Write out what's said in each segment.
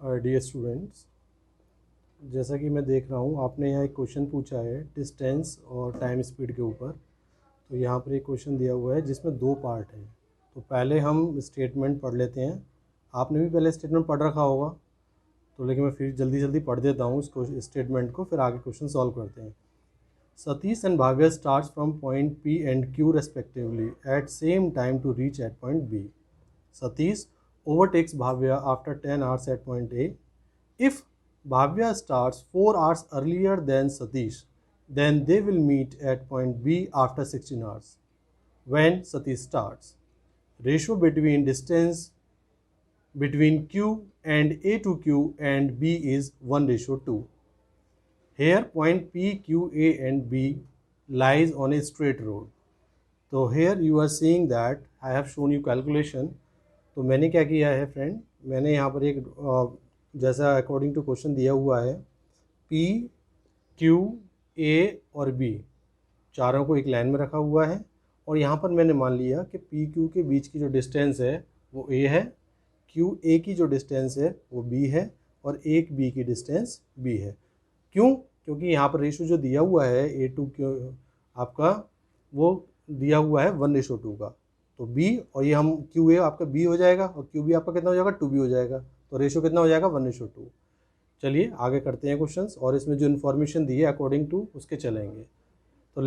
Dear students, जैसा कि मैं देख रहा हूँ आपने यहाँ एक क्वेश्चन पूछा है डिस्टेंस और टाइम स्पीड के ऊपर। तो यहाँ पर एक क्वेश्चन दिया हुआ है जिसमें दो पार्ट हैं। तो पहले हम स्टेटमेंट पढ़ लेते हैं। आपने भी पहले स्टेटमेंट पढ़ रखा होगा, तो लेकिन मैं फिर जल्दी जल्दी पढ़ देता हूँ इसको स्टेटमेंट को, फिर आगे क्वेश्चन सॉल्व करते हैं। Satish and Bhavya starts from point P and Q respectively at same time to reach at point B. Satish overtakes Bhavya after 10 hours at point A. If Bhavya starts 4 hours earlier than Satish, then they will meet at point B after 16 hours. When Satish starts, ratio between distance between Q and A to Q and B is 1:2. Here point P, Q, A and B lies on a straight road. तो here you are seeing that I have shown you calculation. तो मैंने क्या किया है friend, मैंने यहाँ पर एक जैसा अकॉर्डिंग टू क्वेश्चन दिया हुआ है P, Q, A और B चारों को एक लाइन में रखा हुआ है, और यहाँ पर मैंने मान लिया कि P, Q के बीच की जो डिस्टेंस है वो A है, Q, A की जो डिस्टेंस है वो B है, और एक B की डिस्टेंस B है। क्यों? क्योंकि यहाँ पर रेशो जो दिया हुआ है ए टू आपका वो दिया हुआ है 1:2 का। तो बी और ये हम क्यू ए आपका बी हो जाएगा, और क्यू बी आपका कितना हो जाएगा 2b हो जाएगा। तो रेशो कितना हो जाएगा 1:2। चलिए आगे करते हैं क्वेश्चंस, और इसमें जो इन्फॉर्मेशन दी है अकॉर्डिंग टू उसके चलेंगे। तो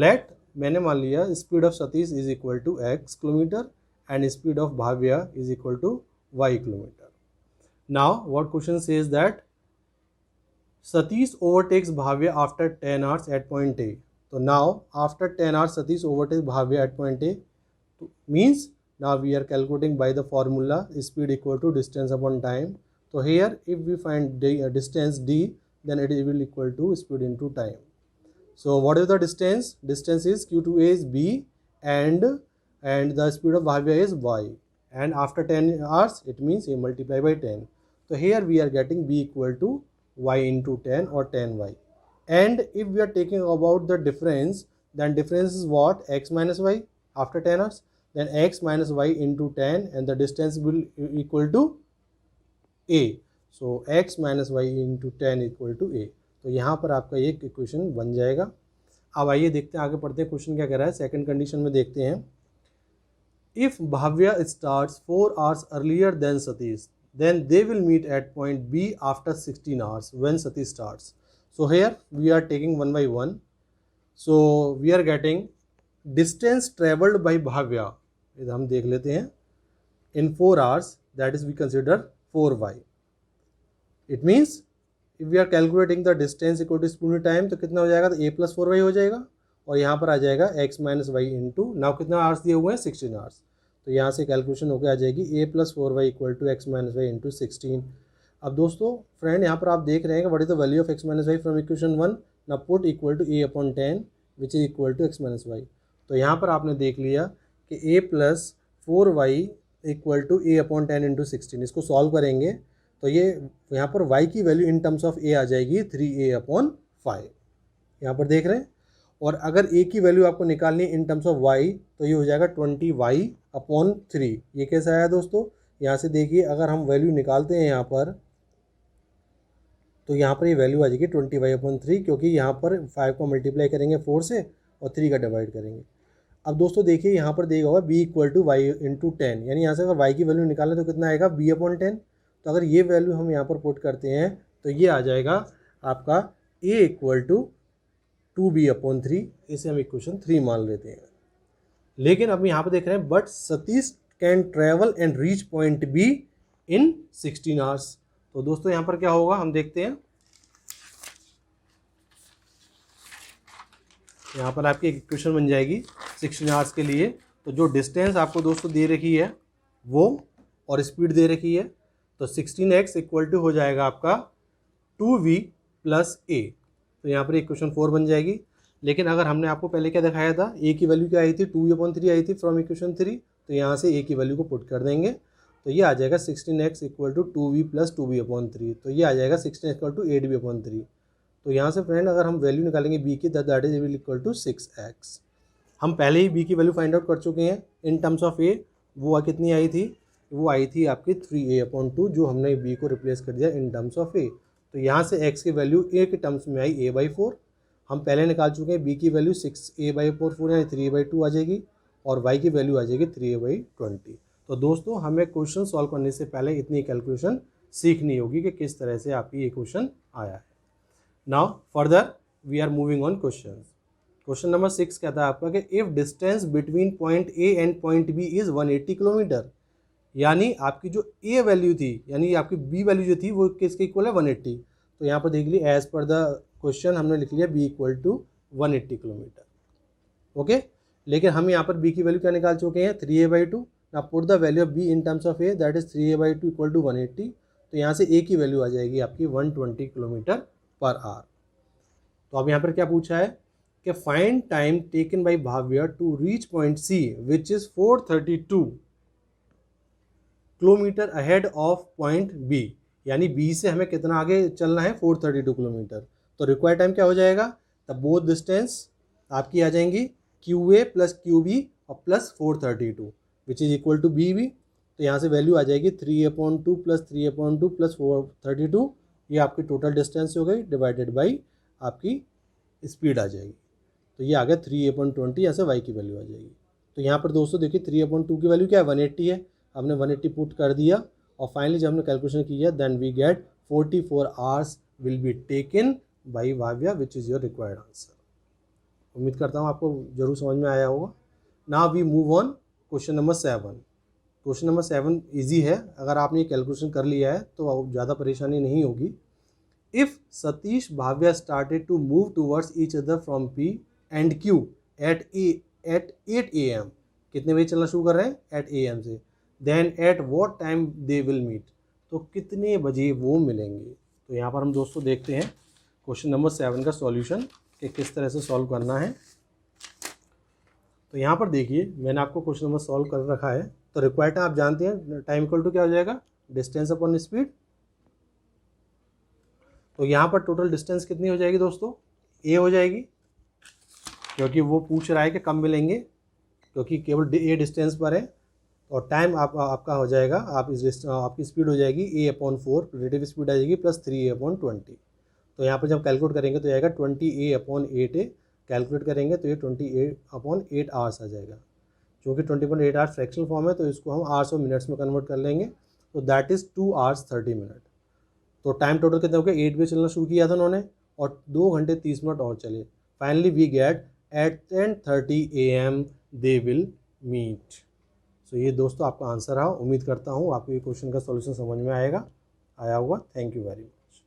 मैंने मान लिया speed of Satish is equal to x kilometre and speed of Bhavya is equal to y kilometre. Now what question says that Satish overtakes Bhavya after 10 hours at point A. So now after 10 hours Satish overtakes Bhavya at point A. Means now we are calculating by the formula speed equal to distance upon time. So here if we find distance d, then it will equal to speed into time. So what is the distance? Distance is q to a is b, and the speed of Bhavya is y. And after 10 hours it means a multiply by 10. So here we are getting b equal to y into 10 or 10y. And if we are taking about the difference, then difference is what? X minus y after 10 hours. Then x minus y into 10, and the distance will equal to a. So x minus y into 10 equal to a. तो यहाँ पर आपका ये equation बन जाएगा। अब आइए देखते हैं, आगे पढ़ते हैं क्वेश्चन क्या कह रहा है। सेकंड कंडीशन में देखते हैं, if Bhavya starts 4 hours earlier than Satish, then they will meet at point B after 16 hours when Satish starts. So here we are taking one by one. So we are getting distance traveled by Bhavya, इधर हम देख लेते हैं, in 4 hours, that is we consider 4y. It means if we are calculating the distance equal to speed time, तो कितना हो जाएगा? तो a plus 4y हो जाएगा, और यहाँ पर आ जाएगा x minus y into, now कितना आवर्स दिए हुए हैं 16 hours। तो यहाँ से कैलकुलेशन होकर आ जाएगी a plus 4y equal to x minus y into 16। अब दोस्तों फ्रेंड यहाँ पर आप देख रहे हैं कि what is the value of x minus y from equation 1। ना put equal to a upon 10 which is equal to x minus y. तो यहाँ पर आपने देख लिया कि a plus 4y equal to a upon 10 into 16। इसको सॉल्व करेंगे तो ये यहाँ पर y की value in terms of a आ जाएगी 3a अपॉन 5, यहाँ पर देख रहे हैं। और अगर a की वैल्यू आपको निकालनी है इन टर्म्स ऑफ y, तो ये हो जाएगा 20y अपॉन 3। ये कैसा आया दोस्तों? यहाँ से देखिए, अगर हम वैल्यू निकालते हैं यहाँ पर, तो यहाँ पर ये वैल्यू आ जाएगी 20y अपॉन 3, क्योंकि यहाँ पर 5 को मल्टीप्लाई करेंगे 4 से और 3 का डिवाइड करेंगे। अब दोस्तों देखिए यहाँ पर देगा होगा b equal to y into 10, यानी यहाँ से अगर y की वैल्यू निकालें तो कितना आएगा b अपॉन 10। तो अगर ये वैल्यू हम यहाँ पर पुट करते हैं तो ये आ जाएगा आपका a equal to 2b upon 3। इसे हम इक्वेशन 3 मान लेते हैं। लेकिन अब यहाँ पे देख रहे हैं but Satish can travel and reach point be in 16 hours। तो दोस्तों यहाँ पर क्या होगा हम देखते हैं। यहाँ पर आपकी एक इक्वेशन बन जाएगी 16 hours के लिए। तो जो डिस्टेंस आपको दोस्तों दे रखी है वो और स्पीड दे रखी है, तो 16x इक्वल टू हो जाएगा आपका 2v प्लस a। तो यहाँ पर इक्वेशन 4 बन जाएगी। लेकिन अगर हमने आपको पहले क्या दिखाया था, a की वैल्यू क्या आई थी 2v/3 आई थी फ्रॉम इक्वेशन 3, तो यहाँ से a की वैल्यू को पुट कर देंगे तो ये आ जाएगा 16x equal to 2v plus 2v/3। तो ये आ जाएगा 16x इक्वल टू 8v/3। तो यहाँ से फ्रेंड अगर हम वैल्यू निकालेंगे b की, that is equal to 6x। हम पहले ही b की वैल्यू फाइंड आउट कर चुके हैं इन टर्म्स ऑफ a। वो कितनी आई थी वो आई थी आपकी 3a/2, जो हमने b को रिप्लेस कर दिया इन टर्म्स ऑफ a। तो यहाँ से x की वैल्यू a के टर्म्स में आई a/4, हम पहले निकाल चुके हैं। b की वैल्यू 6a/4 यानी 3a/2 आ जाएगी, और y की वैल्यू आ जाएगी 3a/20। तो दोस्तों हमें क्वेश्चन सॉल्व करने से पहले इतनी कैलकुलेशन सीखनी होगी कि किस तरह से आपकी ये क्वेश्चन आया है। Now further we are moving on question. Question number 6 कहता है आपका कि if distance between point A and point B is 180 kilometre, यानी आपकी जो ए वैल्यू थी यानी आपकी बी वैल्यू जो थी वो किसके इक्वल है 180। तो यहाँ पर देख लीजिए एज पर द क्वेश्चन हमने लिख लिया B equal to 180 kilometre. Okay, लेकिन हम यहाँ पर बी की वैल्यू क्या निकाल चुके हैं 3a/2। ना put the value of B in terms of A, that is 3a/2 equal to 180। तो यहाँ से ए की वैल्यू आ जाएगी आपकी 120 किलोमीटर पर आवर। तो अब यहाँ पर क्या पूछा है कि find time taken by Bhavya to reach point C which is 432 kilometre ahead of point B, यानी बी से हमें कितना आगे चलना है 432 किलोमीटर। तो रिक्वायर्ड टाइम क्या हो जाएगा, तब बोथ डिस्टेंस आपकी आ जाएंगी QA प्लस QB और plus 432 which is equal to BB। तो यहाँ से वैल्यू आ जाएगी 3/2 प्लस 3/2 प्लस 432, ये आपकी टोटल डिस्टेंस हो गई डिवाइडेड बाई आपकी स्पीड आ जाएगी। तो ये आ गया 3/20, यहाँ से y की वैल्यू आ जाएगी। तो यहाँ पर दोस्तों देखिए 3/2 की वैल्यू क्या है 180 है, हमने 180 पुट कर दिया और फाइनली जब हमने कैलकुलेशन किया then we get 44 hours will be taken by Bhavya which is your required answer. उम्मीद करता हूँ आपको जरूर समझ में आया होगा। Now we move on question number 7। Question number 7 easy है, अगर आपने कैलकुलेशन कर लिया है तो ज़्यादा परेशानी नहीं होगी। If Satish Bhavya started to move towards each other from P and Q at 8 AM, कितने बजे चलना शुरू कर रहे हैं एट AM से, then at what time they will meet, तो कितने बजे वो मिलेंगे। तो यहाँ पर हम दोस्तों देखते हैं क्वेश्चन नंबर 7 का सॉल्यूशन कि किस तरह से सॉल्व करना है। तो यहाँ पर देखिए मैंने आपको क्वेश्चन नंबर सॉल्व कर रखा है। तो रिक्वायर्ड टाइम आप जानते हैं, टाइम इक्वल टू क्या हो जाएगा डिस्टेंस अपॉन स्पीड। तो यहाँ पर टोटल डिस्टेंस कितनी हो जाएगी दोस्तों, ए हो जाएगी, क्योंकि वो पूछ रहा है कि कब मिलेंगे, क्योंकि केवल ए डिस्टेंस पर है। और टाइम आपका हो जाएगा, आपकी स्पीड हो जाएगी a/4, रिलेटिव स्पीड आ जाएगी प्लस 3a/20। तो यहाँ पर जब कैलकुलेट करेंगे तो आएगा 20a/8a, कैलकुलेट करेंगे तो ये 20a/8 आवर्स आ जाएगा। क्योंकि 20.8 आवर्स फ्रैक्शनल फॉर्म है तो इसको हम आवर्स और मिनट्स में कन्वर्ट कर लेंगे। तो दैट इज़ 2 hours 30 minutes। तो टाइम टोटल कितना हो गया, 8 बजे चलना शुरू किया था उन्होंने और 2 घंटे 30 मिनट और चले। Finally we get at 10:30 AM they will meet. So ये दोस्तों आपका आंसर है। उम्मीद करता हूँ आपको ये क्वेश्चन का सॉल्यूशन समझ में आया होगा। Thank you very much.